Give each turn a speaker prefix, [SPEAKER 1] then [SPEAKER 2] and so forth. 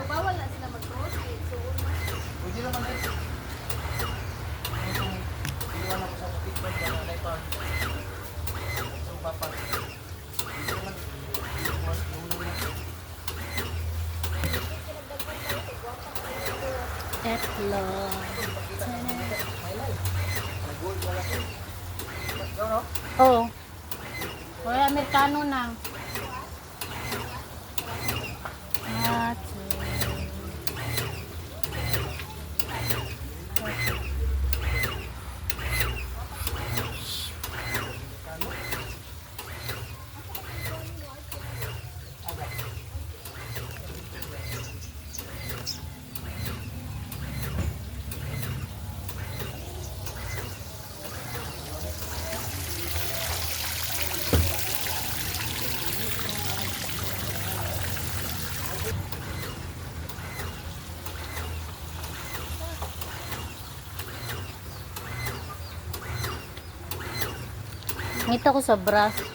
[SPEAKER 1] bawal na sila mag-cross. So,
[SPEAKER 2] Pwede naman eh. Itong iwan ako sa feedback na naipag. So, papat. Pwede naman. Iwas, nulong na.
[SPEAKER 3] Etlog.
[SPEAKER 2] Nag-gold wala ko. Ikaw, no?
[SPEAKER 3] Oh. Hoy, Amerikano na. At ngita ko sa bra.